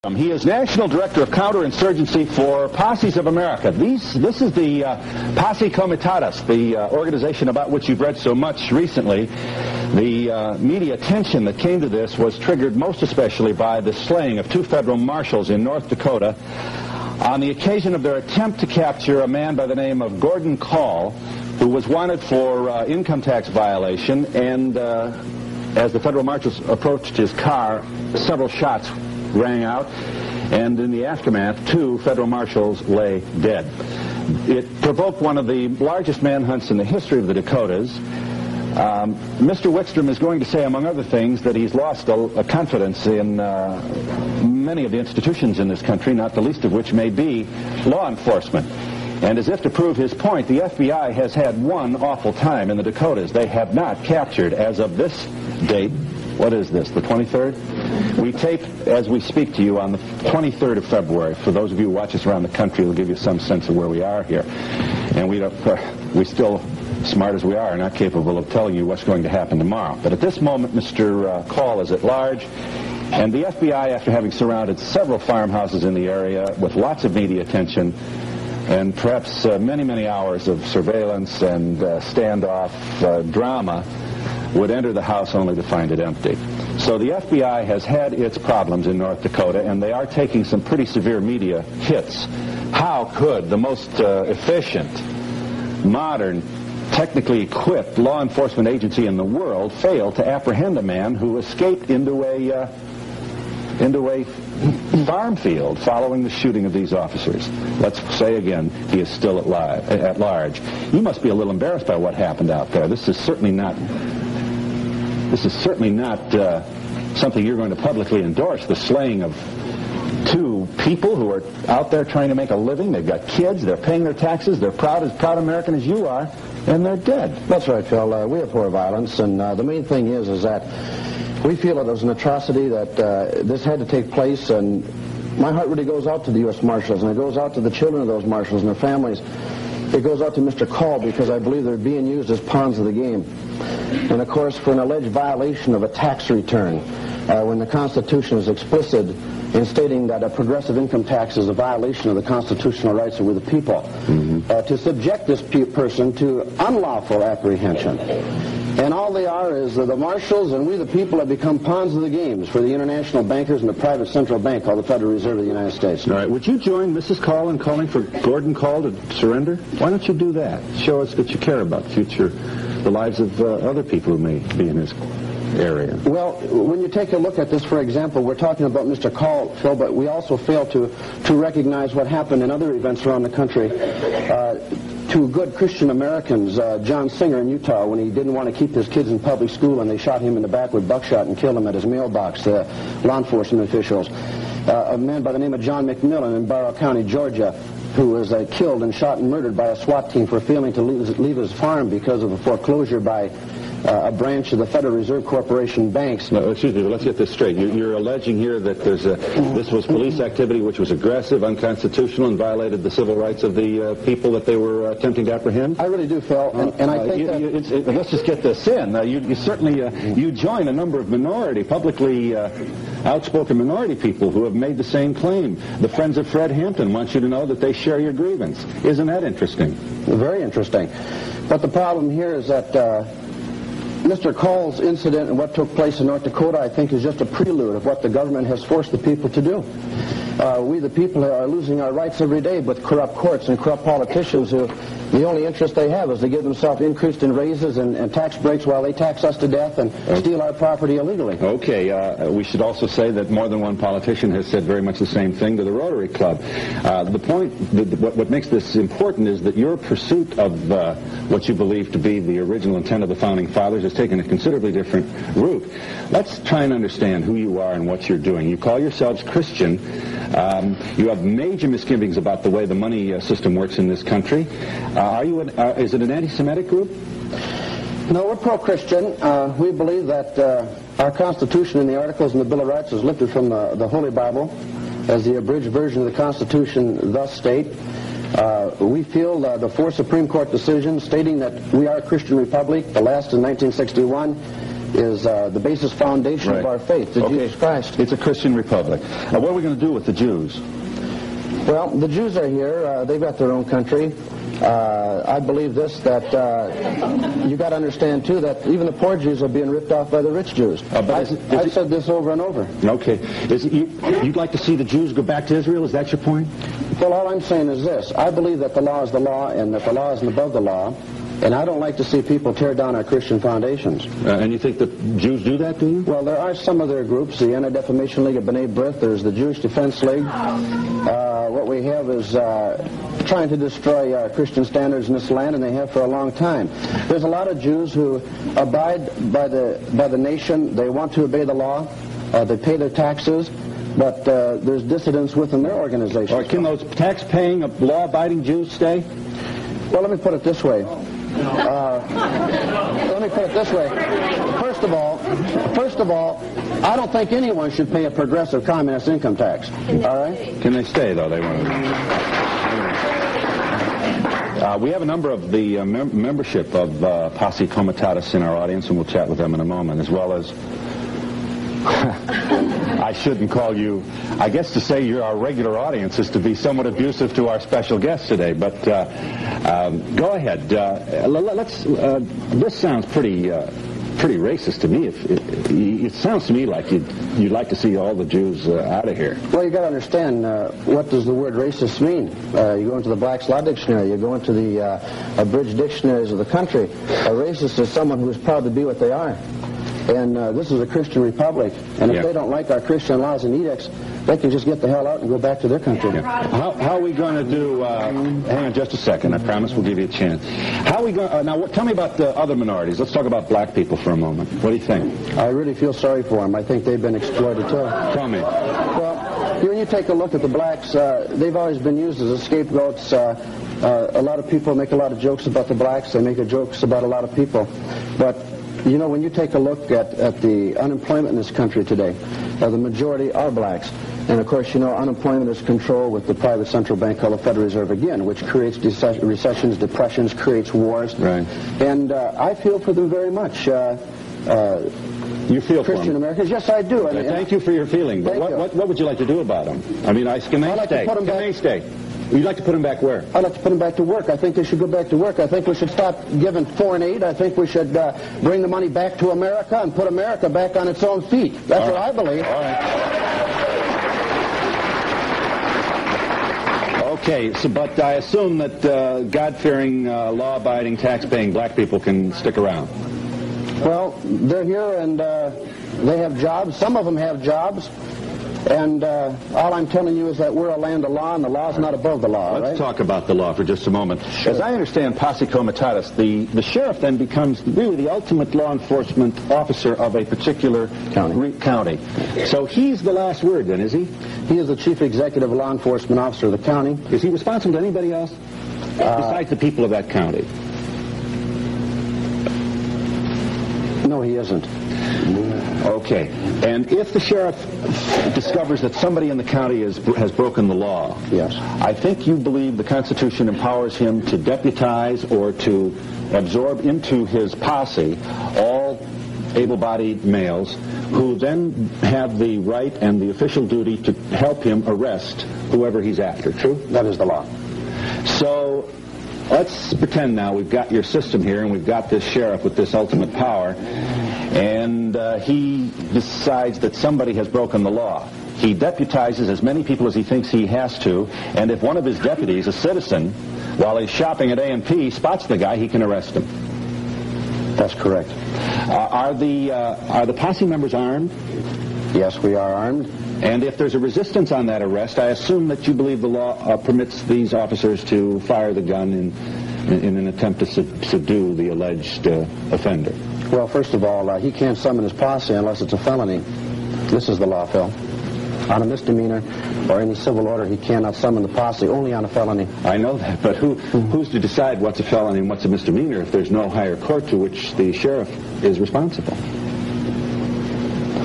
He is National Director of Counterinsurgency for Posses of America. This is the Posse Comitatus, the organization about which you've read so much recently. The media attention that came to this was triggered most especially by the slaying of two federal marshals in North Dakota on the occasion of their attempt to capture a man by the name of Gordon Call, who was wanted for income tax violation, and as the federal marshals approached his car, several shots rang out, and in the aftermath, two federal marshals lay dead. It provoked one of the largest manhunts in the history of the Dakotas. Mr. Wickstrom is going to say, among other things, that he's lost a confidence in many of the institutions in this country, not the least of which may be law enforcement. And as if to prove his point, the FBI has had one awful time in the Dakotas. They have not captured, as of this date, what is this, the 23rd? We tape as we speak to you on the 23rd of February. For those of you who watch us around the country, it'll give you some sense of where we are here. And we still, smart as we are not capable of telling you what's going to happen tomorrow. But at this moment, Mr. Call is at large, and the FBI, after having surrounded several farmhouses in the area with lots of media attention, and perhaps many, many hours of surveillance and standoff drama, would enter the house only to find it empty. So the FBI has had its problems in North Dakota, and they are taking some pretty severe media hits. How could the most efficient, modern, technically equipped law enforcement agency in the world fail to apprehend a man who escaped into a farm field following the shooting of these officers? Let's say again, he is still at large. You must be a little embarrassed by what happened out there. This is certainly not something you're going to publicly endorse, the slaying of two people who are out there trying to make a living. They've got kids, they're paying their taxes, they're proud American as you are, and they're dead. That's right, Phil. We abhor violence, and the main thing is that we feel it was an atrocity that this had to take place, and my heart really goes out to the U.S. Marshals, and it goes out to the children of those marshals and their families. It goes out to Mr. Call, because I believe they're being used as pawns of the game. And, of course, for an alleged violation of a tax return, when the Constitution is explicit in stating that a progressive income tax is a violation of the constitutional rights of we the people, to subject this person to unlawful apprehension. And all they are is the marshals and we the people have become pawns of the games for the international bankers and the private central bank called the Federal Reserve of the United States. All right. Would you join Mrs. Call in calling for Gordon Call to surrender? Why don't you do that? Show us that you care about the lives of other people who may be in his area. Well, when you take a look at this, for example, we're talking about Mr. Call, Phil, but we also fail to recognize what happened in other events around the country. To good Christian Americans, John Singer in Utah, when he didn't want to keep his kids in public school and they shot him in the back with buckshot and killed him at his mailbox, law enforcement officials. A man by the name of John McMillan in Barrow County, Georgia, who was killed and shot and murdered by a SWAT team for failing to leave his farm because of a foreclosure by a branch of the Federal Reserve Corporation banks. No, excuse me, but let's get this straight. You're alleging here that this was police activity which was aggressive, unconstitutional, and violated the civil rights of the people that they were attempting to apprehend? I really do, Phil, and I think let's just get this in. You certainly you join a number of publicly outspoken minority people who have made the same claim. The Friends of Fred Hampton want you to know that they share your grievance. Isn't that interesting? Very interesting. But the problem here is that Mr. Call's incident and what took place in North Dakota, I think, is just a prelude of what the government has forced the people to do. We, the people, are losing our rights every day with corrupt courts and corrupt politicians who the only interest they have is to give themselves increased in raises and tax breaks while they tax us to death and steal our property illegally. Okay. We should also say that more than one politician has said very much the same thing to the Rotary Club. The point, what makes this important is that your pursuit of what you believe to be the original intent of the Founding Fathers has taken a considerably different route. Let's try and understand who you are and what you're doing. You call yourselves Christian. You have major misgivings about the way the money system works in this country. Is it an anti-Semitic group? No, we're pro-Christian. We believe that our Constitution and the Articles and the Bill of Rights is lifted from the Holy Bible, as the abridged version of the Constitution thus state. We feel the four Supreme Court decisions stating that we are a Christian republic, the last in 1961, is the basis foundation of our faith, the Jesus Christ. It's a Christian republic. What are we going to do with the Jews? Well, the Jews are here. They've got their own country. I believe this, that you got to understand, too, that even the poor Jews are being ripped off by the rich Jews. I've said this over and over. Okay. You'd like to see the Jews go back to Israel? Is that your point? Well, all I'm saying is this. I believe that the law is the law and that the law isn't above the law. And I don't like to see people tear down our Christian foundations. And you think the Jews do that, do you? Well, there are some of their groups, the Anti-Defamation League of B'nai B'rith, there's the Jewish Defense League. What we have is trying to destroy Christian standards in this land, and they have for a long time. There's a lot of Jews who abide by the nation. They want to obey the law. They pay their taxes. But there's dissidents within their organizations. Or can those tax-paying, law-abiding Jews stay? Well, let me put it this way. First of all, I don't think anyone should pay a progressive communist income tax. All right? Can they stay, though? They want to. We have a number of the membership of Posse Comitatus in our audience, and we'll chat with them in a moment, as well as... I shouldn't call you... I guess to say you're our regular audience is to be somewhat abusive to our special guest today, but go ahead. This sounds pretty racist to me. It sounds to me like you'd like to see all the Jews out of here. Well, you got to understand, what does the word racist mean? You go into the Black's Law Dictionary, you go into the abridged dictionaries of the country. A racist is someone who is proud to be what they are. And this is a Christian republic, and if they don't like our Christian laws and edicts, they can just get the hell out and go back to their country. Yeah. How are we going to do... hang on just a second. I promise we'll give you a chance. How are we going... now, tell me about the other minorities. Let's talk about black people for a moment. What do you think? I really feel sorry for them. I think they've been exploited, too. Tell me. Well, when you take a look at the blacks, they've always been used as scapegoats. A lot of people make a lot of jokes about the blacks. They make jokes about a lot of people. But... you know, when you take a look at the unemployment in this country today, the majority are blacks. And, of course, you know, unemployment is controlled with the private central bank called the Federal Reserve again, which creates recessions, depressions, creates wars. Right. And I feel for them very much. You feel for Christian Americans? Yes, I do. Thank you for your feeling. But what would you like to do about them? I mean, can they stay? Can they stay? You'd like to put them back where? I'd like to put them back to work. I think they should go back to work. I think we should stop giving foreign aid. I think we should bring the money back to America and put America back on its own feet. That's what I believe. All right. Okay, but I assume that God-fearing, law-abiding, tax-paying black people can stick around. Well, they're here and they have jobs. Some of them have jobs. And all I'm telling you is that we're a land of law, and the law is not above the law. Let's talk about the law for just a moment. Sure. As I understand Posse Comitatus, the sheriff then becomes really the ultimate law enforcement officer of a particular county. So he's the last word then, is he? He is the chief executive law enforcement officer of the county. Is he responsible to anybody else besides the people of that county? No, he isn't. Okay. And if the sheriff discovers that somebody in the county has broken the law, yes, I think you believe the Constitution empowers him to deputize or to absorb into his posse all able-bodied males who then have the right and the official duty to help him arrest whoever he's after. True? That is the law. So let's pretend now we've got your system here and we've got this sheriff with this ultimate power, and he decides that somebody has broken the law. He deputizes as many people as he thinks he has to, and if one of his deputies, a citizen, while he's shopping at A&P, spots the guy, he can arrest him. That's correct. Are the posse members armed? Yes, we are armed. And if there's a resistance on that arrest, I assume that you believe the law permits these officers to fire the gun in an attempt to subdue the alleged offender. Well, first of all, he can't summon his posse unless it's a felony. This is the law, Phil. On a misdemeanor or any civil order, he cannot summon the posse, only on a felony. I know that, but who's to decide what's a felony and what's a misdemeanor if there's no higher court to which the sheriff is responsible?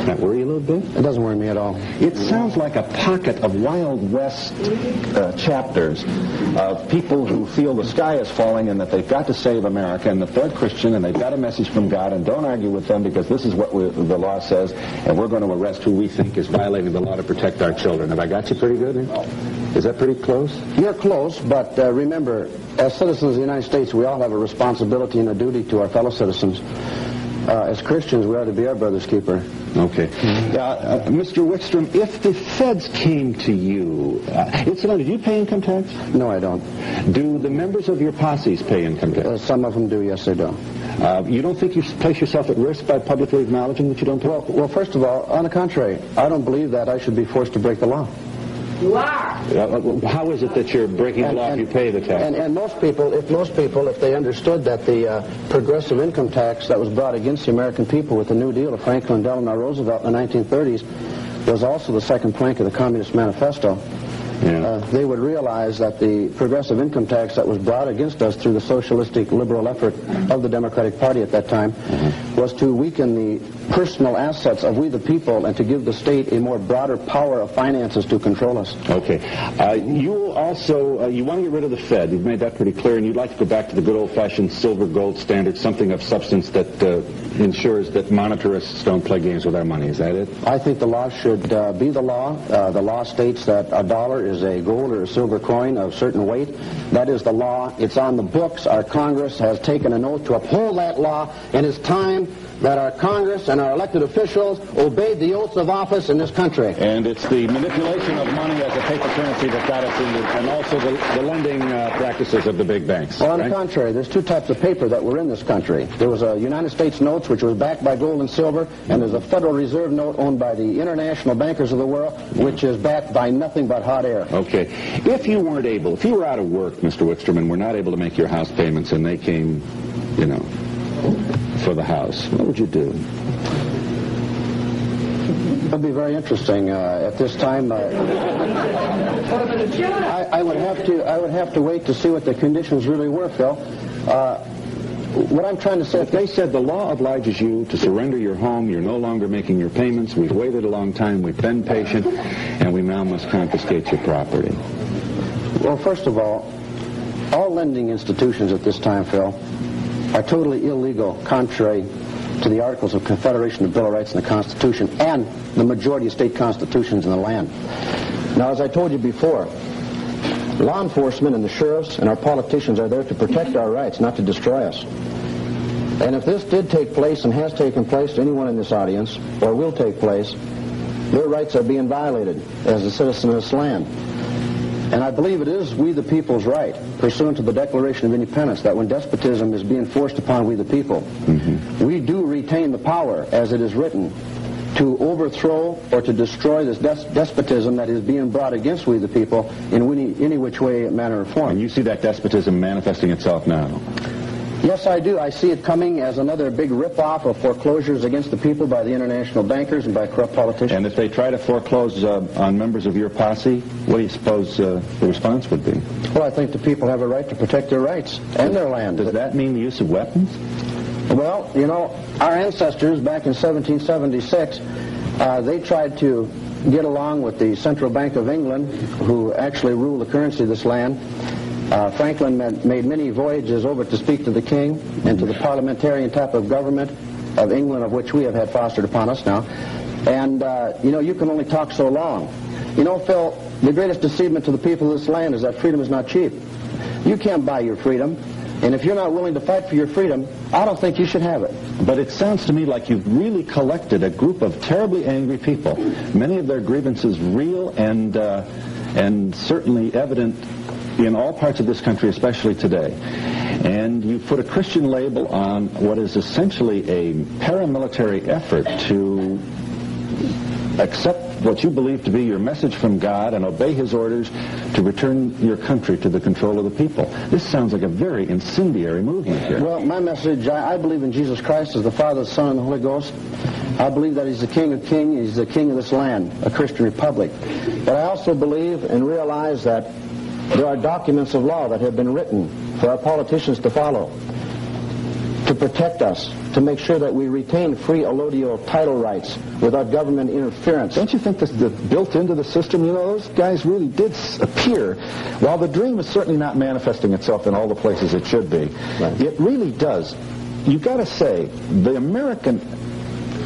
that worry you a little bit? It doesn't worry me at all. It sounds like a pocket of Wild West chapters of people who feel the sky is falling and that they've got to save America and that they're Christian and they've got a message from God, and don't argue with them because this is what the law says, and we're going to arrest who we think is violating the law to protect our children. Have I got you pretty good? Is that pretty close? You're close, but remember, as citizens of the United States, we all have a responsibility and a duty to our fellow citizens. As Christians, we are to be our brother's keeper. Okay. Mr. Wickstrom, if the feds came to you, incidentally, do you pay income tax? No, I don't. Do the members of your posses pay income tax? Some of them do, yes, they do. You don't think you place yourself at risk by publicly acknowledging that you don't pay? Well, first of all, on the contrary, I don't believe that I should be forced to break the law. You are. How is it that you're breaking the law if you pay the tax? And most people, if they understood that the progressive income tax that was brought against the American people with the New Deal of Franklin Delano Roosevelt in the 1930s was also the second plank of the Communist Manifesto, they would realize that the progressive income tax that was brought against us through the socialistic liberal effort of the Democratic Party at that time was to weaken the personal assets of we the people and to give the state a more broader power of finances to control us. Okay. You also, you want to get rid of the Fed. You've made that pretty clear, and you'd like to go back to the good old-fashioned silver gold standard, something of substance that ensures that monetarists don't play games with our money. Is that it? I think the law should be the law. The law states that a dollar is a gold or a silver coin of certain weight. That is the law. It's on the books. Our Congress has taken an oath to uphold that law, and it's time that our Congress and our elected officials obeyed the oaths of office in this country. And it's the manipulation of money as a paper currency that got us in, and also the lending practices of the big banks. Well, on the contrary, there's two types of paper that were in this country. There was a United States notes, which was backed by gold and silver, and there's a Federal Reserve note owned by the international bankers of the world, which is backed by nothing but hot air. Okay. If you weren't able, if you were out of work, Mr. Wickstrom, and were not able to make your house payments, and they came, you know, for the house, what would you do? It would be very interesting. At this time, I would have to wait to see what the conditions really were, Phil. What I'm trying to say, if they said the law obliges you to surrender your home, you're no longer making your payments, we've waited a long time, we've been patient, and we now must confiscate your property. Well, first of all lending institutions at this time, Phil, are totally illegal, contrary to the Articles of Confederation, the Bill of Rights, and the Constitution, and the majority of state constitutions in the land. Now, as I told you before, law enforcement and the sheriffs and our politicians are there to protect our rights, not to destroy us. And if this did take place and has taken place to anyone in this audience, or will take place, their rights are being violated as a citizen of this land. And I believe it is we the people's right, pursuant to the Declaration of Independence, that when despotism is being forced upon we the people, we do retain the power, as it is written, to overthrow or to destroy this despotism that is being brought against we the people in any which way, manner, or form. And you see that despotism manifesting itself now? Yes, I do. I see it coming as another big rip-off of foreclosures against the people by the international bankers and by corrupt politicians. And if they try to foreclose on members of your posse, what do you suppose the response would be? Well, I think the people have a right to protect their rights and their land. Does that mean the use of weapons? Well, you know, our ancestors back in 1776, they tried to get along with the Central Bank of England, who actually ruled the currency of this land. Franklin made many voyages over to speak to the king and to the parliamentarian type of government of England, of which we have had fostered upon us now. And, you know, you can only talk so long. You know, Phil, the greatest deceivement to the people of this land is that freedom is not cheap. You can't buy your freedom. And if you're not willing to fight for your freedom, I don't think you should have it. But it sounds to me like you've really collected a group of terribly angry people, many of their grievances real and certainly evident in all parts of this country, especially today. And you put a Christian label on what is essentially a paramilitary effort to accept what you believe to be your message from God and obey His orders to return your country to the control of the people. This sounds like a very incendiary movement here. Well, my message, I believe in Jesus Christ as the Father, the Son, and the Holy Ghost. I believe that He's the King of Kings, He's the King of this land, a Christian republic. But I also believe and realize that there are documents of law that have been written for our politicians to follow. to protect us, to make sure that we retain free allodial title rights without government interference. Don't you think this is built into the system? You know, those guys really did appear. While the dream is certainly not manifesting itself in all the places it should be, right, it really does. You've got to say, the American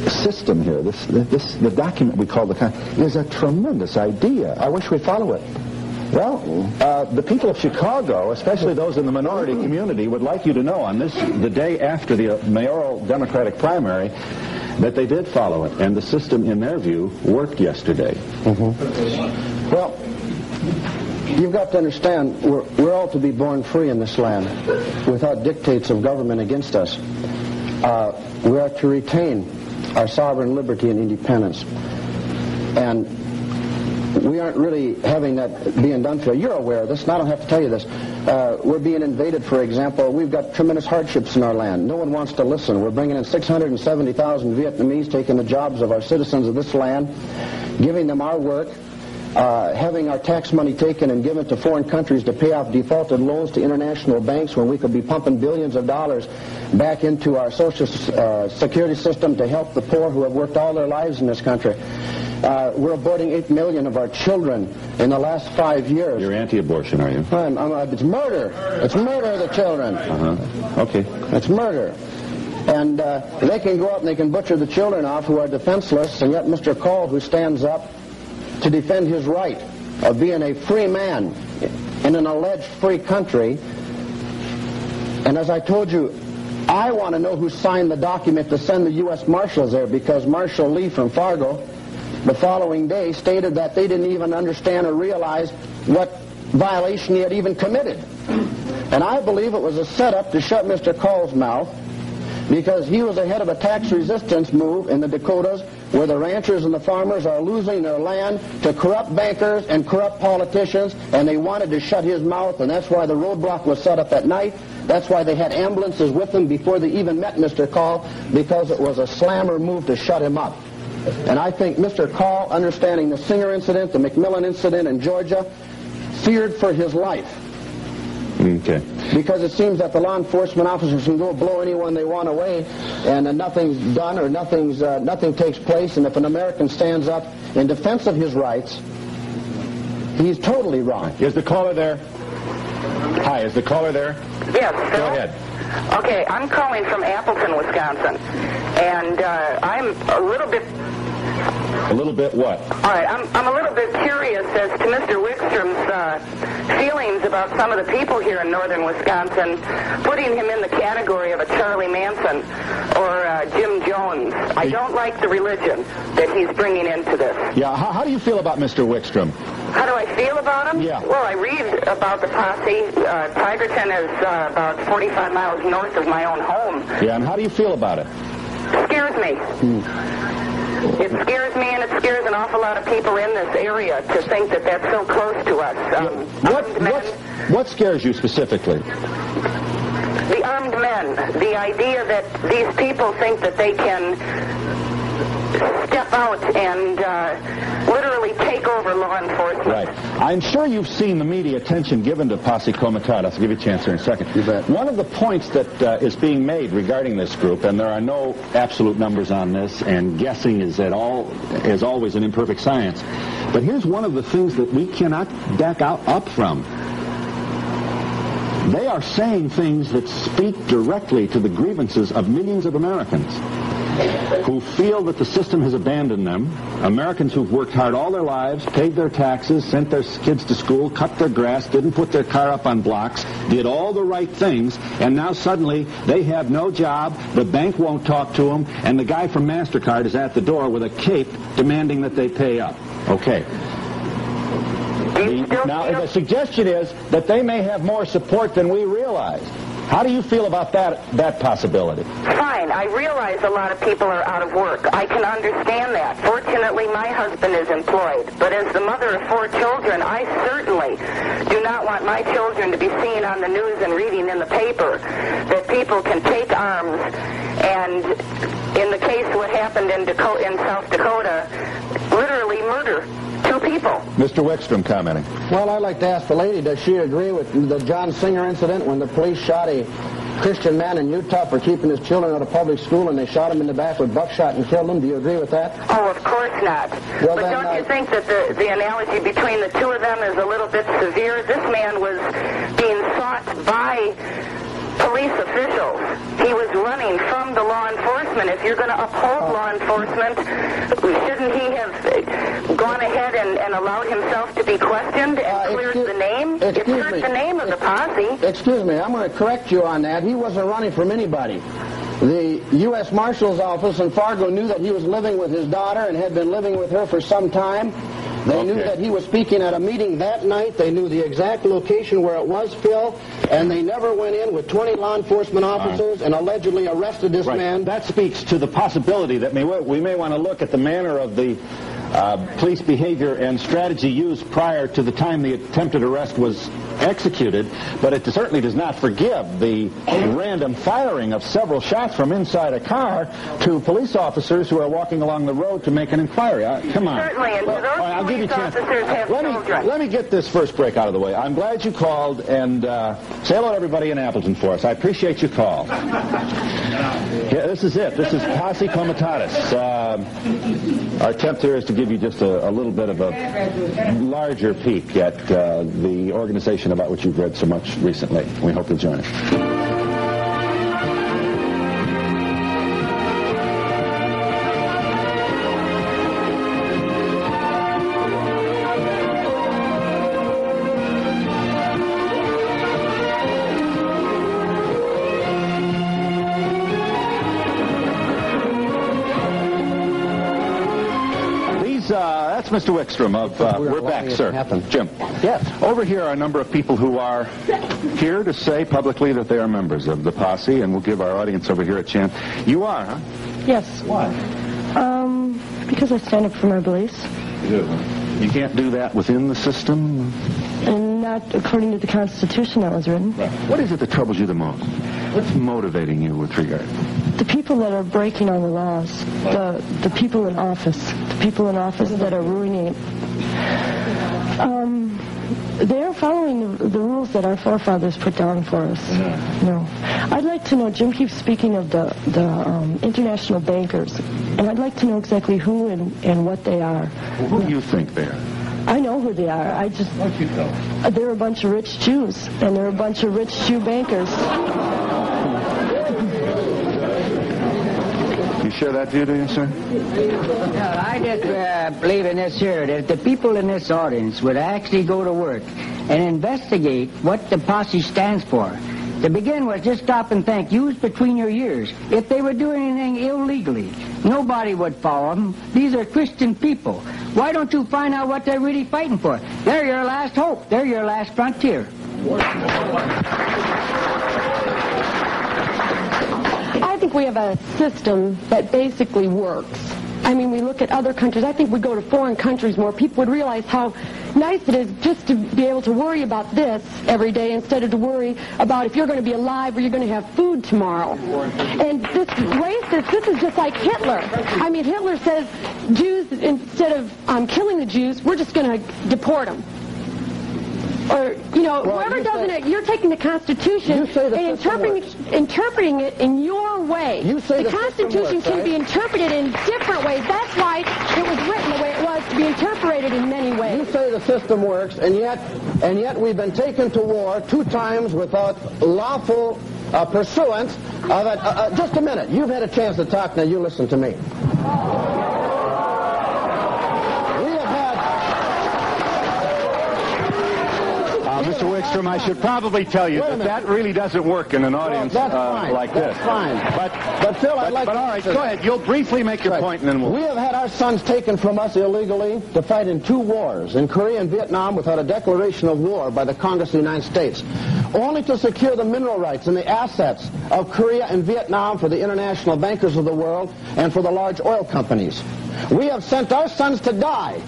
system here, the document we call is a tremendous idea. I wish we'd follow it. Well, the people of Chicago, especially those in the minority community, would like you to know on the day after the mayoral Democratic primary that they did follow it, and the system, in their view, worked yesterday. Mm-hmm. Well, you've got to understand, we're all to be born free in this land without dictates of government against us. We are to retain our sovereign liberty and independence. And we aren't really having that being done to us. You're aware of this, and I don't have to tell you this. We're being invaded, for example. We've got tremendous hardships in our land. No one wants to listen. We're bringing in 670,000 Vietnamese, taking the jobs of our citizens of this land, giving them our work, having our tax money taken and given to foreign countries to pay off defaulted loans to international banks when we could be pumping billions of dollars back into our social security system to help the poor who have worked all their lives in this country. We're aborting 8 million of our children in the last 5 years. You're anti-abortion, are you? It's murder. It's murder of the children. Okay. It's murder. And they can go out and they can butcher the children off who are defenseless, and yet Mr. Call, who stands up to defend his right of being a free man in an alleged free country. And as I told you, I want to know who signed the document to send the U.S. Marshals there, because Marshal Lee from Fargo the following day stated that they didn't even understand or realize what violation he had even committed. And I believe it was a setup to shut Mr. Call's mouth, because he was ahead of a tax resistance move in the Dakotas where the ranchers and the farmers are losing their land to corrupt bankers and corrupt politicians, and they wanted to shut his mouth, and that's why the roadblock was set up at night. That's why they had ambulances with them before they even met Mr. Call, because it was a slammer move to shut him up. And I think Mr. Call, understanding the Singer incident, the McMillan incident in Georgia, feared for his life. Okay. Because it seems that the law enforcement officers can go blow anyone they want away, and nothing's done or nothing takes place. And if an American stands up in defense of his rights, he's totally wrong. Is the caller there? Hi, is the caller there? Yes, Phil? Go ahead. Okay, I'm calling from Appleton, Wisconsin, and I'm a little bit... A little bit what? All right, I'm a little bit curious as to Mr. Wickstrom's feelings about some of the people here in northern Wisconsin, putting him in the category of a Charlie Manson or Jim Jones. I don't like the religion that he's bringing into this. Yeah, how do you feel about Mr. Wickstrom? How do I feel about him? Yeah. Well, I read about the posse. Tigerton is about 45 miles north of my own home. Yeah, and how do you feel about it? Scares me. It scares me, and it scares an awful lot of people in this area to think that that's so close to us. What scares you specifically? The armed men. The idea that these people think that they can step out and literally take over law enforcement. Right. I'm sure you've seen the media attention given to Posse Comitatus. I'll give you a chance here in a second. You bet. One of the points that is being made regarding this group, and there are no absolute numbers on this, and guessing is always an imperfect science, but here's one of the things that we cannot back up from. They are saying things that speak directly to the grievances of millions of Americans who feel that the system has abandoned them, Americans who've worked hard all their lives, paid their taxes, sent their kids to school, cut their grass, didn't put their car up on blocks, did all the right things, and now suddenly they have no job, the bank won't talk to them, and the guy from MasterCard is at the door with a cape demanding that they pay up. Okay. Now, the suggestion is that they may have more support than we realize. How do you feel about that possibility? Fine. I realize a lot of people are out of work. I can understand that. Fortunately, my husband is employed. But as the mother of 4 children, I certainly do not want my children to be seen on the news and reading in the paper that people can take arms and, in the case what happened in South Dakota, literally murder 2 people. Mr. Wickstrom commenting. Well, I'd like to ask the lady, does she agree with the John Singer incident when the police shot a Christian man in Utah for keeping his children out of public school, and they shot him in the back with buckshot and killed him. Do you agree with that? Oh, of course not. Well, but then, don't you think that the analogy between the two of them is a little bit severe? This man was being sought by police officials. He was running from the law enforcement. If you're going to uphold law enforcement, shouldn't he have gone ahead and allowed himself to be questioned and cleared the name? It cleared the name of the posse. Excuse me, I'm going to correct you on that. He wasn't running from anybody. The U.S. Marshal's office in Fargo knew that he was living with his daughter and had been living with her for some time. They knew that he was speaking at a meeting that night. They knew the exact location where it was, Phil, and they never went in with 20 law enforcement officers and allegedly arrested this man. That speaks to the possibility that we may want to look at the manner of the police behavior and strategy used prior to the time the attempted arrest was executed, but it certainly does not forgive the random firing of several shots from inside a car to police officers who are walking along the road to make an inquiry. Come on. Certainly, and those I'll give you a chance. officers have children. Let me get this first break out of the way. I'm glad you called, and say hello to everybody in Appleton for us. I appreciate your call. Yeah, this is it. This is Posse Comitatus. Our attempt here is to give you just a little bit of a larger peek at the organization about which you've read so much recently. We hope you'll join us. That's Mr. Wickstrom of We're Back, sir. Jim. Yes. Over here are a number of people who are here to say publicly that they are members of the posse, and we'll give our audience over here a chance. You are, huh? Yes. Why? Because I stand up for my beliefs. You do? You can't do that within the system? And not according to the Constitution that was written. Right. What is it that troubles you the most? What's motivating you with regard? The people that are breaking all the laws. The people in office. The people in office that are ruining it. They're following the rules that our forefathers put down for us. No. I'd like to know, Jim keeps speaking of the international bankers, and I'd like to know exactly who and what they are. Well, who do you think they are? I know who they are. Why don't you tell? They're a bunch of rich Jews, and they're a bunch of rich Jew bankers. You share that view, do you, sir? No, I just believe in this here, that the people in this audience would actually go to work and investigate what the posse stands for. To begin with, just stop and think. Use between your ears. If they were doing anything illegally, nobody would follow them. These are Christian people. Why don't you find out what they're really fighting for? They're your last hope. They're your last frontier. I think we have a system that basically works. I mean, we look at other countries. I think we go to foreign countries more. People would realize how nice it is just to be able to worry about this every day instead of to worry about if you're going to be alive or you're going to have food tomorrow. And this racist, this is just like Hitler. I mean, Hitler says Jews, instead of killing the Jews, we're just going to deport them. Or, whoever doesn't it, you're taking the Constitution and interpreting it in your way. The Constitution can be interpreted in different ways. That's why it was written the way it was, to be interpreted in many ways. You say the system works, and yet we've been taken to war 2 times without lawful pursuance of it. Just a minute. You've had a chance to talk. Now you listen to me. Mr. Wickstrom, I should probably tell you that really doesn't work in an audience like this. That's fine. But Phil, I'd like to... But all right, go ahead. You'll briefly make your point, and then we'll... We have had our sons taken from us illegally to fight in 2 wars, in Korea and Vietnam, without a declaration of war by the Congress of the United States, only to secure the mineral rights and the assets of Korea and Vietnam for the international bankers of the world and for the large oil companies. We have sent our sons to die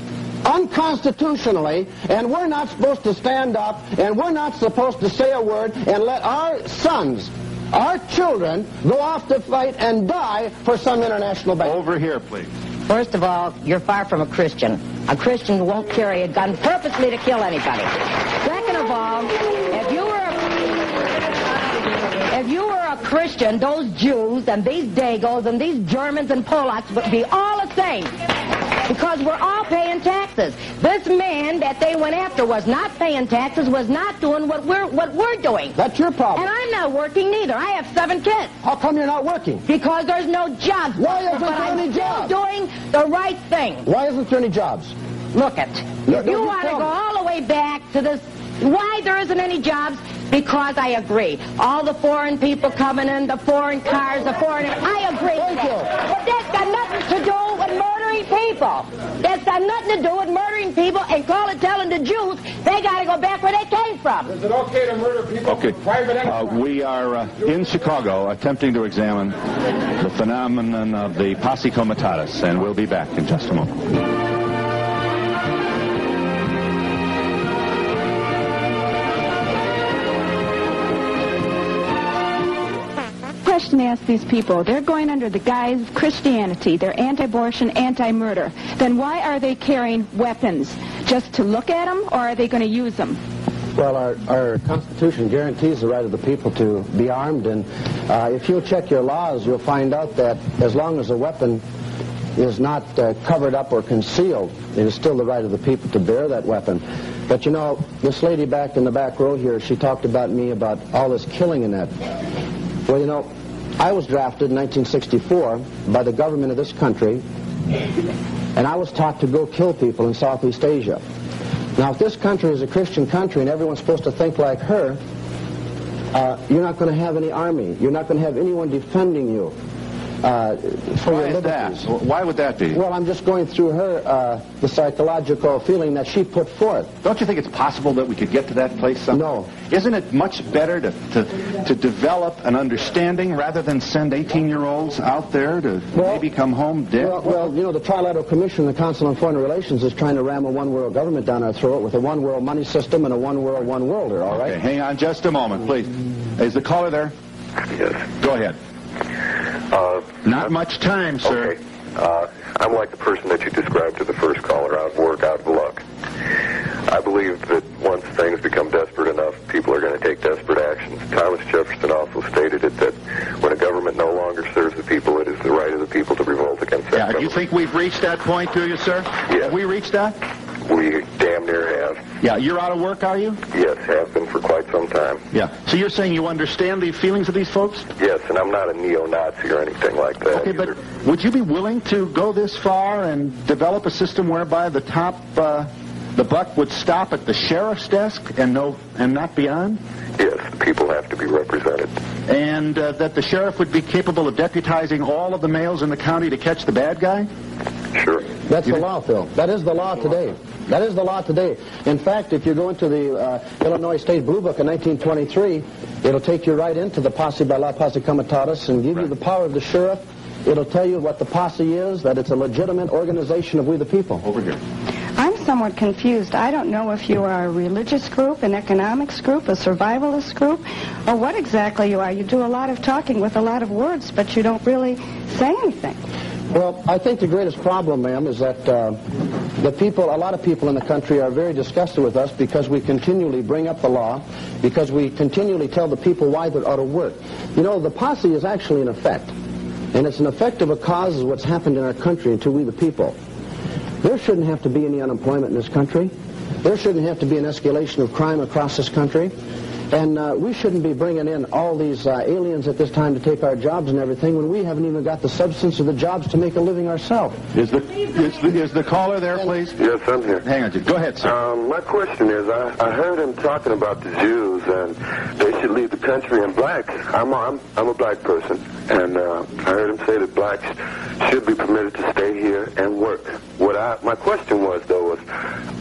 unconstitutionally, and we're not supposed to stand up, and we're not supposed to say a word and let our sons, our children, go off to fight and die for some international bank. Over here, please. First of all, you're far from a Christian. A Christian won't carry a gun purposely to kill anybody. Second of all, if you were If you were a Christian, those Jews and these Dagos and these Germans and Polacks would be all the same. Because we're all paying taxes. This man that they went after was not paying taxes, was not doing what we're doing. That's your problem. And I'm not working neither. I have 7 kids. How come you're not working? Because there's no jobs. Why isn't But there I'm any still jobs? doing the right thing. Why isn't there any jobs? Look it. No, If you no, want to tell go me. all the way back to this, why there isn't any jobs? Because I agree. All the foreign people coming in, the foreign cars, the foreign... I agree with that. But that's got nothing to do with murdering people. That's got nothing to do with murdering people and telling the Jews they got to go back where they came from. Is it okay to murder people Okay. for private enterprise? We are in Chicago attempting to examine the phenomenon of the posse comitatus, and we'll be back in just a moment. Question to ask these people. They're going under the guise of Christianity. They're anti-abortion, anti-murder. Then why are they carrying weapons? Just to look at them, or are they going to use them? Well, our Constitution guarantees the right of the people to be armed, and if you'll check your laws, you'll find out that as long as a weapon is not covered up or concealed, it is still the right of the people to bear that weapon. But, you know, this lady back in the back row here, she talked about me about all this killing and that. Well, you know, I was drafted in 1964 by the government of this country, and I was taught to go kill people in Southeast Asia. Now, if this country is a Christian country and everyone's supposed to think like her, you're not going to have any army. You're not going to have anyone defending you for your liberties. Why would that be? Well, I'm just going through her, the psychological feeling that she put forth. Don't you think it's possible that we could get to that place somehow? No. Isn't it much better to develop an understanding rather than send 18-year-olds out there to maybe come home dead? Well, you know, the Trilateral Commission, the Council on Foreign Relations, is trying to ram a one-world government down our throat with a one-world money system and a one-world, one-worlder, all right? Okay, hang on just a moment, please. Is the caller there? Yes. Go ahead. Not much time, sir. Okay. I'm like the person that you described to the first caller, out of work, out of luck. I believe that once things become desperate enough, people are going to take desperate actions. Thomas Jefferson also stated it that when a government no longer serves the people, it is the right of the people to revolt against that government. Do you think we've reached that point, do you, sir? Yes. Have we reached that? We damn near have. Yeah, you're out of work, are you? Yes, have been for quite some time. Yeah. So you're saying you understand the feelings of these folks? Yes, and I'm not a neo-Nazi or anything like that. Okay, either. but would you be willing to go this far and develop a system whereby the the buck would stop at the sheriff's desk and not beyond? Yes, the people have to be represented. And that the sheriff would be capable of deputizing all of the males in the county to catch the bad guy? Sure. That's the law, Phil. That is the law today. That is the law today. In fact, if you go into the Illinois State Blue Book in 1923, it'll take you right into the posse by la posse comitatus and give you the power of the sheriff. It'll tell you what the posse is, that it's a legitimate organization of we the people. Over here. I'm somewhat confused. I don't know if you are a religious group, an economics group, a survivalist group, or what exactly you are. You do a lot of talking with a lot of words, but you don't really say anything. Well, I think the greatest problem, ma'am, is that a lot of people in the country are very disgusted with us because we continually bring up the law, because we continually tell the people why they're out of work. You know, the posse is actually an effect, and it's an effect of a cause of what's happened in our country and to we the people. There shouldn't have to be any unemployment in this country. There shouldn't have to be an escalation of crime across this country. And we shouldn't be bringing in all these aliens at this time to take our jobs and everything when we haven't even got the substance of the jobs to make a living ourselves. Is the caller there, please? Yes, I'm here. Hang on. Go ahead, sir. My question is, I heard him talking about the Jews and they should leave the country, and blacks. I'm a black person, and I heard him say that blacks should be permitted to stay here and work. My question was, though,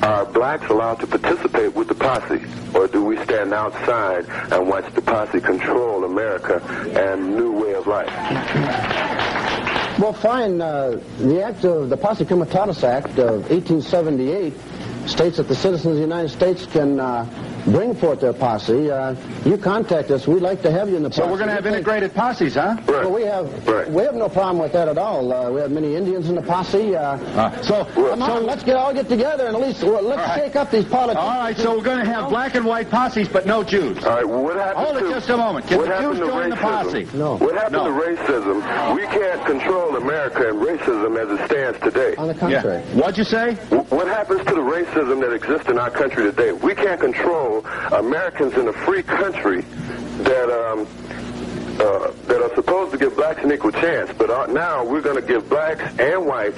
are blacks allowed to participate with the posse, or do we stand outside and watch the posse control America and new way of life? Well, fine. The Posse Comitatus Act of 1878 states that the citizens of the United States can bring forth their posse, you contact us. We'd like to have you in the posse. So we're going to have integrated posses, huh? Right. Well, we have no problem with that at all. We have many Indians in the posse. Come on, let's all get together and at least let's shake up these politics. All right, so we're going to have black and white posses, but no Jews. All right, well, what happened Hold it just a moment. Can the Jews join the posse? No. What happened to racism? We can't control America and racism as it stands today. On the contrary. Yeah. What'd you say? What happens to the racism that exists in our country today? We can't control Americans in a free country that are supposed to give blacks an equal chance, but now we're going to give blacks and whites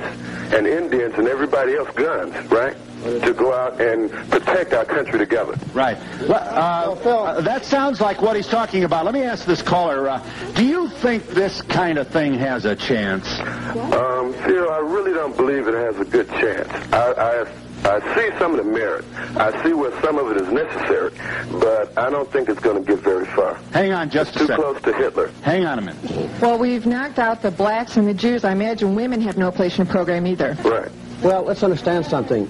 and Indians and everybody else guns, right? To go out and protect our country together. Right. That sounds like what he's talking about. Let me ask this caller, do you think this kind of thing has a chance? Phil, I really don't believe it has a good chance. I see some of the merit. I see where some of it is necessary, but I don't think it's going to get very far. Hang on just a second. Too close to Hitler. Hang on a minute. Well, we've knocked out the blacks and the Jews. I imagine women have no place in the program either. Right. Well, let's understand something.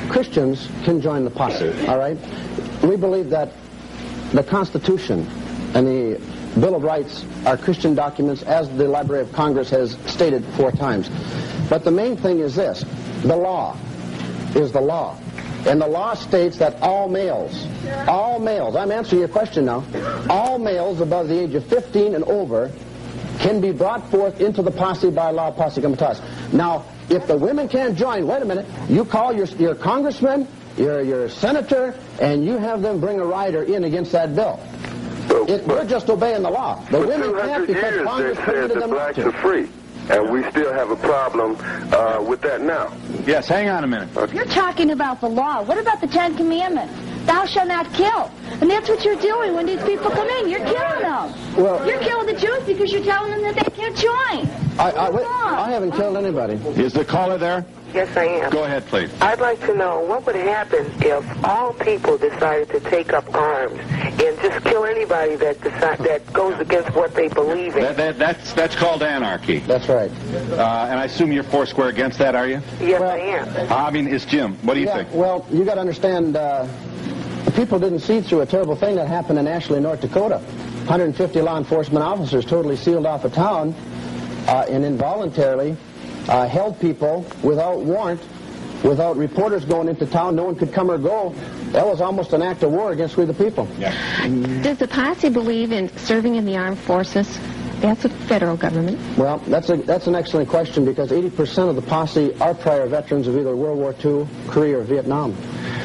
Christians can join the posse, all right? We believe that the Constitution and the Bill of Rights are Christian documents, as the Library of Congress has stated 4 times. But the main thing is this. The law is the law. And the law states that all males, I'm answering your question now, all males above the age of 15 and over can be brought forth into the posse by law, posse comitatus. Now, if the women can't join, wait a minute, you call your congressman, your senator, and you have them bring a rider in against that bill. We're just obeying the law. The women can't because Congress permitted them not to. The blacks are free, and we still have a problem with that now. Yes, hang on a minute. Okay. You're talking about the law. What about the 10 Commandments? Thou shalt not kill. And that's what you're doing when these people come in. You're killing them. Well, you're killing the Jews because you're telling them that they can't join. I haven't killed anybody. Is the caller there? Yes, I am. Go ahead, please. I'd like to know what would happen if all people decided to take up arms and just kill anybody that goes against what they believe in. That's called anarchy. That's right. And I assume you're foursquare against that, are you? Yes, I am. I mean, it's Jim. What do you think? Well, you got to understand, people didn't see through a terrible thing that happened in Ashley, North Dakota. 150 law enforcement officers totally sealed off a town and involuntarily held people without warrant, without reporters going into town. No one could come or go. That was almost an act of war against we the people. Yeah. Does the posse believe in serving in the armed forces? That's a federal government. Well, that's an excellent question because 80% of the posse are prior veterans of either World War II, Korea, or Vietnam.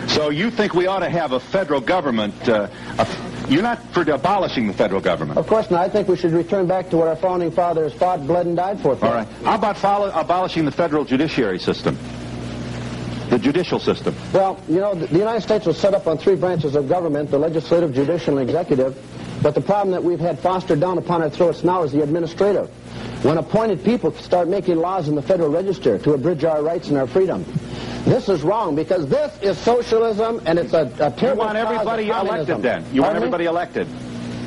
So you think we ought to have a federal government? You're not for abolishing the federal government? Of course not. I think we should return back to what our founding fathers fought, bled, and died for. All right. How about abolishing the federal judiciary system? The judicial system? Well, you know, the United States was set up on 3 branches of government, the legislative, judicial, and executive. But the problem that we've had fostered down upon our throats now is the administrative. When appointed people start making laws in the Federal Register to abridge our rights and our freedom. This is wrong because this is socialism and it's a terrible. You want everybody elected then? You want everybody elected?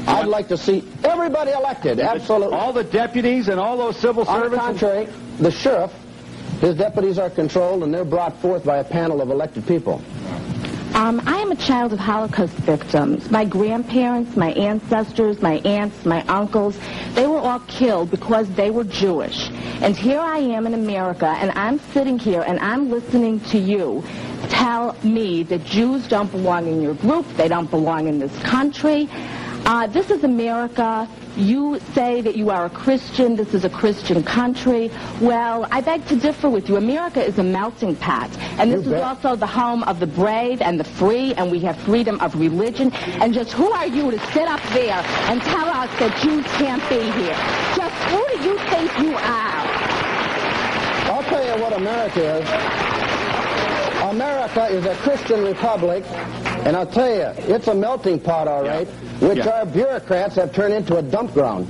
I'd like to see everybody elected, absolutely. All the deputies and all those civil servants? On the contrary, the sheriff, his deputies are controlled and they're brought forth by a panel of elected people. I am a child of Holocaust victims. My grandparents, my ancestors, my aunts, my uncles, they were all killed because they were Jewish. And here I am in America, and I'm sitting here, and I'm listening to you tell me that Jews don't belong in your group, they don't belong in this country. This is America. You say that you are a Christian. This is a Christian country. Well, I beg to differ with you. America is a melting pot. And this is also the home of the brave and the free, and we have freedom of religion. And just who are you to sit up there and tell us that Jews can't be here? Just who do you think you are? I'll tell you what America is. America is a Christian republic, and I'll tell you, it's a melting pot, all right, which our bureaucrats have turned into a dump ground.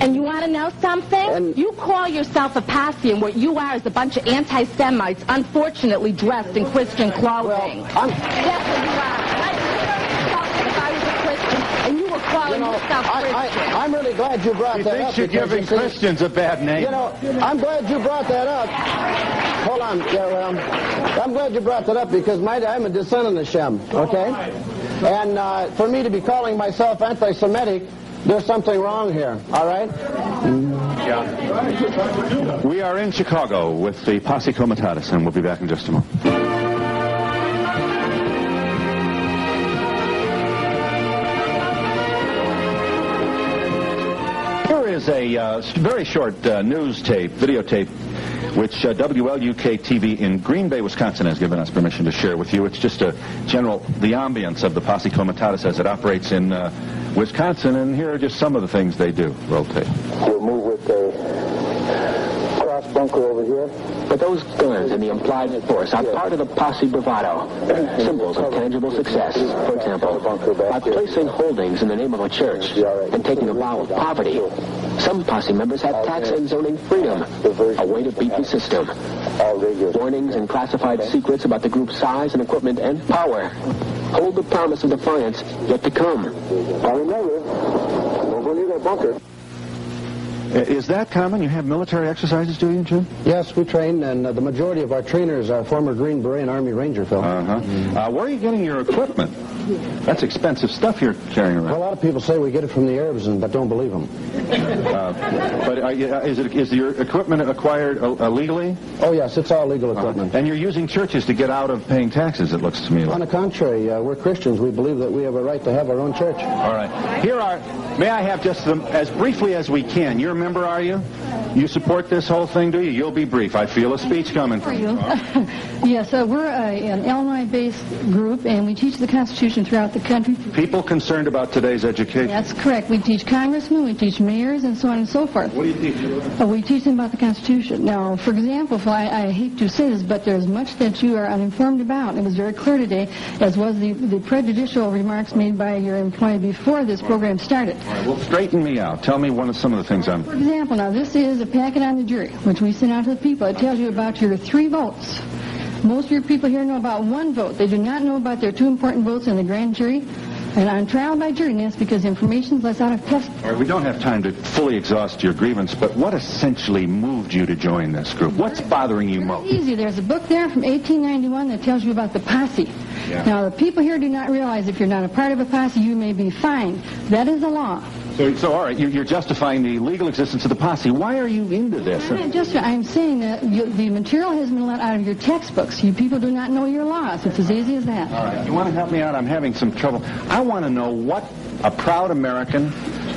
And you want to know something? You call yourself a posse, and what you are is a bunch of anti-Semites, unfortunately dressed in Christian clothing. Well, that's what you are. If I was a Christian, and you were calling yourself Christian. I'm really glad you brought that up. You're giving Christians a bad name. You know, I'm glad you brought that up. Hold on. I'm glad you brought that up because I'm a descendant of Shem, okay? And for me to be calling myself anti-Semitic, there's something wrong here, all right? Yeah. We are in Chicago with the Posse Comitatus, and we'll be back in just a moment. Here is a very short videotape, which WLUK-TV in Green Bay, Wisconsin has given us permission to share with you. It's just the ambience of the Posse Comitatus as it operates in Wisconsin, and here are just some of the things they do. Roll tape. We'll move with the cross bunker over here. But those guns and the implied force are part of the posse bravado, symbols of tangible success. For example, by placing holdings in the name of a church and taking a vow of poverty, some posse members have tax and zoning freedom, a way to beat the system. Warnings and classified secrets about the group's size and equipment and power hold the promise of defiance yet to come. Now remember, don't go near that bunker. Is that common? You have military exercises, do you, Jim? Yes, we train, and the majority of our trainers are former Green Beret and Army Ranger, Phil. Where are you getting your equipment? That's expensive stuff you're carrying around. Well, a lot of people say we get it from the Arabs, but don't believe them. But is your equipment acquired illegally? Oh, yes, it's all legal equipment. And you're using churches to get out of paying taxes, it looks to me like. On the contrary, we're Christians. We believe that we have a right to have our own church. All right. May I have just as briefly as we can. You're a member, are you? You support this whole thing, do you? You'll be brief. I feel a speech coming from you. Yes, we're an Illinois-based group, and we teach the Constitution throughout the country. People concerned about today's education. That's correct. We teach congressmen, we teach mayors, and so on and so forth. What do you teach? We teach them about the Constitution. Now, for example, I hate to say this, but there's much that you are uninformed about. It was very clear today, as was the prejudicial remarks made by your employee before this program started. All right, well, straighten me out. Tell me some of the things I'm... For example, now, this is a packet on the jury, which we send out to the people. It tells you about your 3 votes. Most of your people here know about 1 vote. They do not know about their 2 important votes in the grand jury and on trial by jury, and that's because information is less out of test. All right, we don't have time to fully exhaust your grievance, but what essentially moved you to join this group? What's bothering you most? It's easy. There's a book there from 1891 that tells you about the posse. Yeah. Now, the people here do not realize if you're not a part of a posse, you may be fined. That is the law. So all right, you're justifying the legal existence of the posse. Why are you into this? I'm saying that the material has been let out of your textbooks. You people do not know your laws. It's as easy as that. All right. You want to help me out? I'm having some trouble. I want to know what a proud American,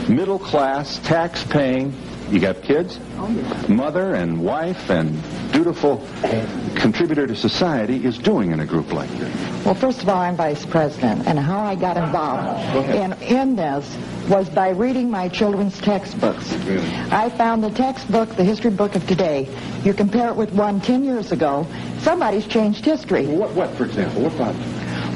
middle class, tax-paying, you got kids, mother and wife and dutiful contributor to society is doing in a group like this. Well, first of all, I'm vice president, and how I got involved in this was by reading my children's textbooks. Really? I found the textbook, the history book of today. You compare it with one 10 years ago, somebody's changed history. Well, what for example? What about?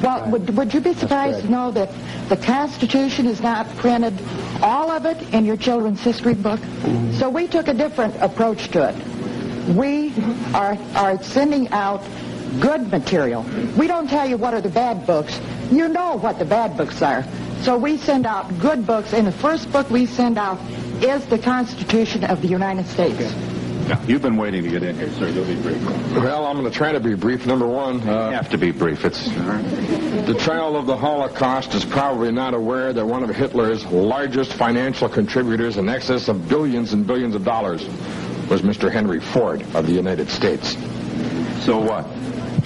Well, would you be surprised to know that the Constitution is not printed, all of it, in your children's history book? So we took a different approach to it. We are sending out good material. We don't tell you what are the bad books. You know what the bad books are. So we send out good books, and the first book we send out is the Constitution of the United States. Yeah, you've been waiting to get in here, sir. You'll be brief. Well, I'm going to try to be brief. Number one, you have to be brief. The child of the Holocaust is probably not aware that one of Hitler's largest financial contributors, in excess of billions and billions of dollars, was Mr. Henry Ford of the United States. So what?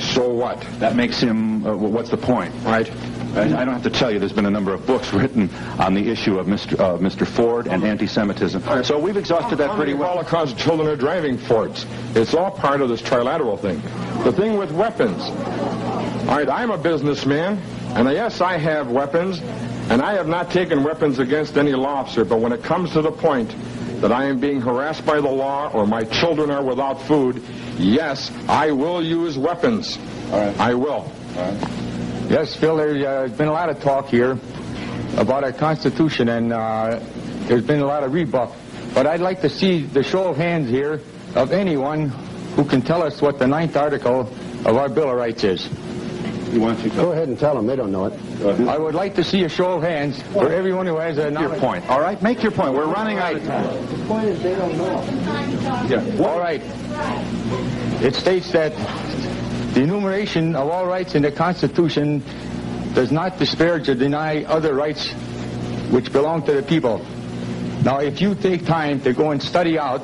So what? That makes him, what's the point? Right. I don't have to tell you, there's been a number of books written on the issue of Mr. Ford and anti-Semitism. So we've exhausted that pretty well. Holocaust children are driving Fords. It's all part of this trilateral thing. The thing with weapons. All right, I'm a businessman, and yes, I have weapons, and I have not taken weapons against any law officer, but when it comes to the point that I am being harassed by the law or my children are without food, yes, I will use weapons. All right. I will. All right. Yes, Phil, there's been a lot of talk here about our Constitution, and there's been a lot of rebuff. But I'd like to see the show of hands here of anyone who can tell us what the 9th article of our Bill of Rights is. You want to go ahead and tell them. They don't know it. I would like to see a show of hands for everyone who has a knowledge. Your point. All right, make your point. We're running out of time. The point is they don't know. Yeah. All right. It states that the enumeration of all rights in the Constitution does not disparage or deny other rights which belong to the people. Now, if you take time to go and study out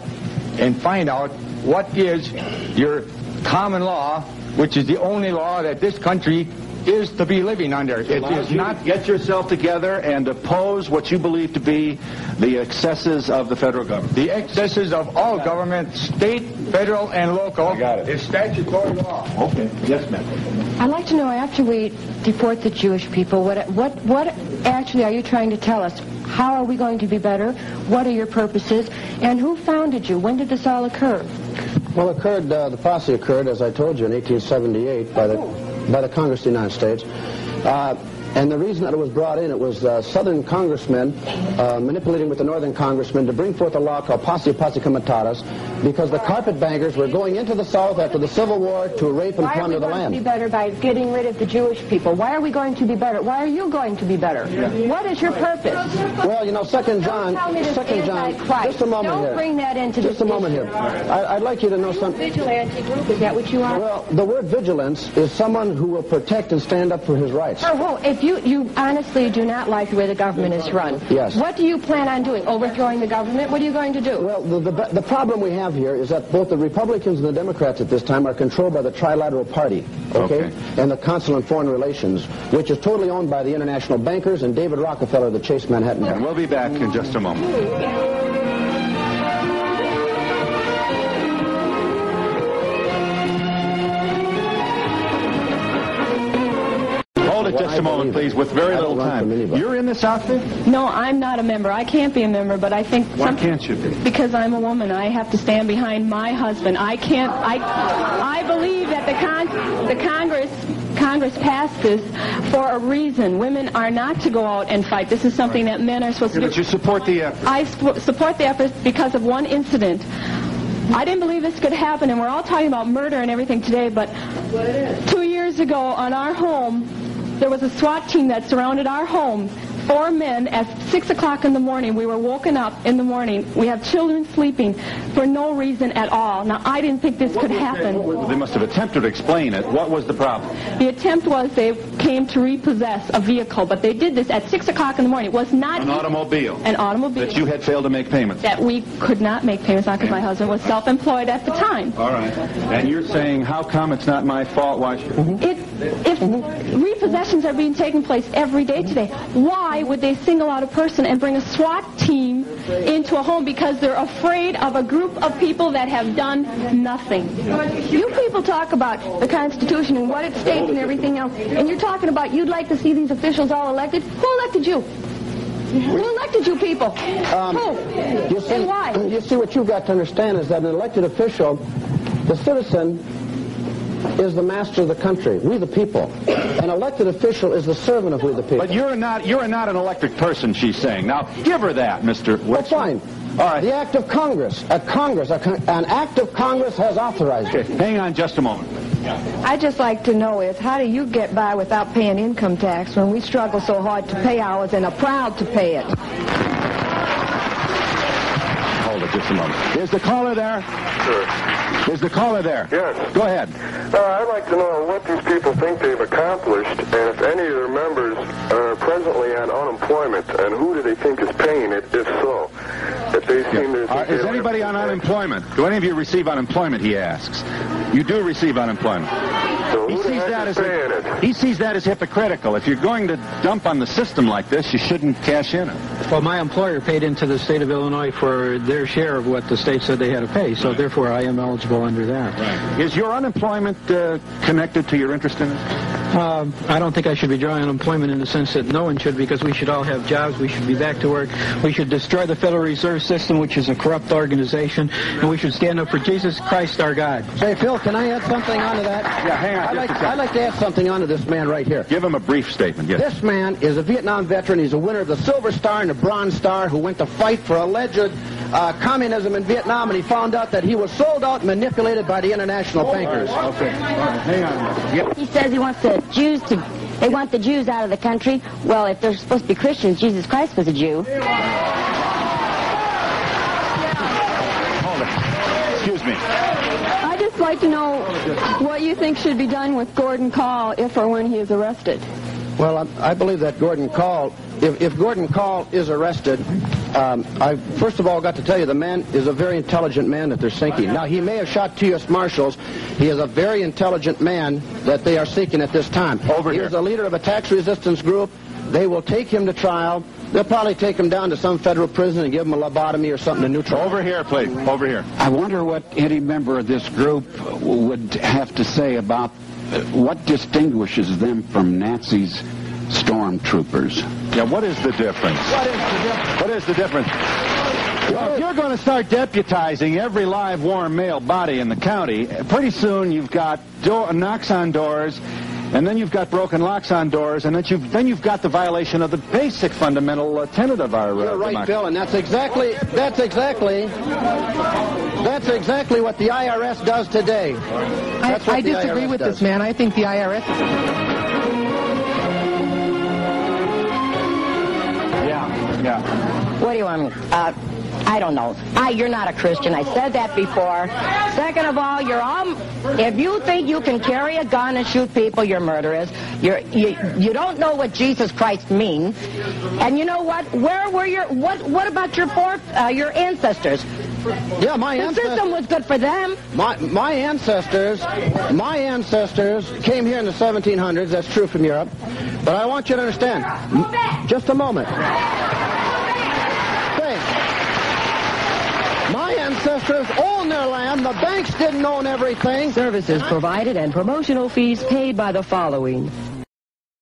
and find out what is your common law, which is the only law that this country is to be living under. It is not. Get yourself together and oppose what you believe to be the excesses of the federal government. The excesses of all government, state, federal, and local. I got it. Is statutory law. Okay. Yes, ma'am. I'd like to know, after we deport the Jewish people, what actually are you trying to tell us? How are we going to be better? What are your purposes? And who founded you? When did this all occur? Well, the posse occurred, as I told you, in 1878 by the Congress of the United States. And the reason that it was brought in, it was Southern congressmen manipulating with the Northern congressmen to bring forth a law called Posse Comitatus, because the carpetbaggers were going into the South after the Civil War to rape and plunder the land. Why are we going to be better by getting rid of the Jewish people? Why are we going to be better? Why are you going to be better? What is your purpose? Well, you know, 2 John, just a moment here. Don't bring that into just a moment here. I'd like you to know something. Vigilante group, is that what you are? Well, the word vigilance is someone who will protect and stand up for his rights. If you honestly do not like the way the government is run, yes. What do you plan on doing? Overthrowing the government? What are you going to do? Well, the problem we have here is that both the Republicans and the Democrats at this time are controlled by the Trilateral Party, okay? And the Council on Foreign Relations, which is totally owned by the international bankers and David Rockefeller, the Chase Manhattan. And we'll be back in just a moment. Just a moment, please, with very little time. You're in this outfit? No, I'm not a member. I can't be a member, but I think... Why can't you be? Because I'm a woman. I have to stand behind my husband. I can't... I believe that the Congress passed this for a reason. Women are not to go out and fight. This is something that men are supposed to do. But you support the effort. I support the effort because of one incident. I didn't believe this could happen, and we're all talking about murder and everything today, but 2 years ago on our home, there was a SWAT team that surrounded our home. 4 men at 6 o'clock in the morning. We were woken up in the morning. We have children sleeping for no reason at all. Now, I didn't think this could happen. They must have attempted to explain it. What was the problem? The attempt was they came to repossess a vehicle, but they did this at 6 o'clock in the morning. It was not an automobile. An automobile. That you had failed to make payments. That we could not make payments on because my husband was self-employed at the time. All right. And you're saying, how come it's not my fault? Why should If repossessions are being taken place every day today, why would they single out a person and bring a SWAT team into a home because they're afraid of a group of people that have done nothing? You people talk about the Constitution and what it states and everything else, and you're talking about you'd like to see these officials all elected. Who elected you? Who elected you people? Who? You see, and why? You see, what you've got to understand is that an elected official, the citizen, is the master of the country. We the people. An elected official is the servant of we the people. But you're not an elected person, she's saying. Now, give her that, Mr. Wickstrom. Well, fine. All right. The act of Congress. An act of Congress has authorized it. Hang on just a moment. I'd just like to know is how do you get by without paying income tax when we struggle so hard to pay ours and are proud to pay it? Hold it just a moment. Is the caller there? Sure. Is the caller there? Yes. Go ahead. I'd like to know what these people think they've accomplished, and if any of their members are presently on unemployment, and who do they think is paying it, if so? If they seem to... Is anybody on unemployment? Do any of you receive unemployment, he asks. You do receive unemployment. So He sees that as hypocritical. If you're going to dump on the system like this, you shouldn't cash in it. Well, my employer paid into the state of Illinois for their share of what the state said they had to pay, so therefore I am eligible under that. Right. Is your unemployment connected to your interest in it? I don't think I should be drawing unemployment in the sense that no one should, because we should all have jobs. We should be back to work. We should destroy the Federal Reserve System, which is a corrupt organization, and we should stand up for Jesus Christ, our God. Hey, Phil, can I add something onto that? Yeah, hang on. I'd like to add something onto this man right here. Give him a brief statement, yes. This man is a Vietnam veteran. He's a winner of the Silver Star and the Bronze Star who went to fight for alleged communism in Vietnam, and he found out that he was sold out and manipulated by the international bankers. Okay. All right. Hang on. Yep. He says he wants the Jews to... They want the Jews out of the country. Well, if they're supposed to be Christians, Jesus Christ was a Jew. Hold it. Excuse me. I'd just like to know what you think should be done with Gordon Kahl if or when he is arrested. Well, I believe that Gordon Call, if Gordon Call is arrested, I first of all got to tell you the man is a very intelligent man that they're seeking. Now, he may have shot 2 U.S. Marshals. He is a very intelligent man that they are seeking at this time. He is a leader of a tax resistance group. They will take him to trial. They'll probably take him down to some federal prison and give him a lobotomy or something to neutralize. Over here, please. Over here. I wonder what any member of this group would have to say about what distinguishes them from Nazis' stormtroopers. Yeah, what is the difference? What is the difference? Well, if you're going to start deputizing every live warm male body in the county, pretty soon you've got knocks on doors, and then you've got broken locks on doors, and then you've got the violation of the basic fundamental tenet of our You're right, democracy. Bill, and that's exactly what the IRS does today. I disagree with this man. I think the IRS... Yeah. What do you want me? I don't know. You're not a Christian. I said that before. Second of all, if you think you can carry a gun and shoot people, you're murderers. You don't know what Jesus Christ means. And you know what? Where were what about your ancestors? Yeah, my ancestors. The system was good for them. My ancestors came here in the 1700s. That's true from Europe. But I want you to understand. Just a moment. My ancestors owned their land. The banks didn't own everything. Services provided and promotional fees paid by the following: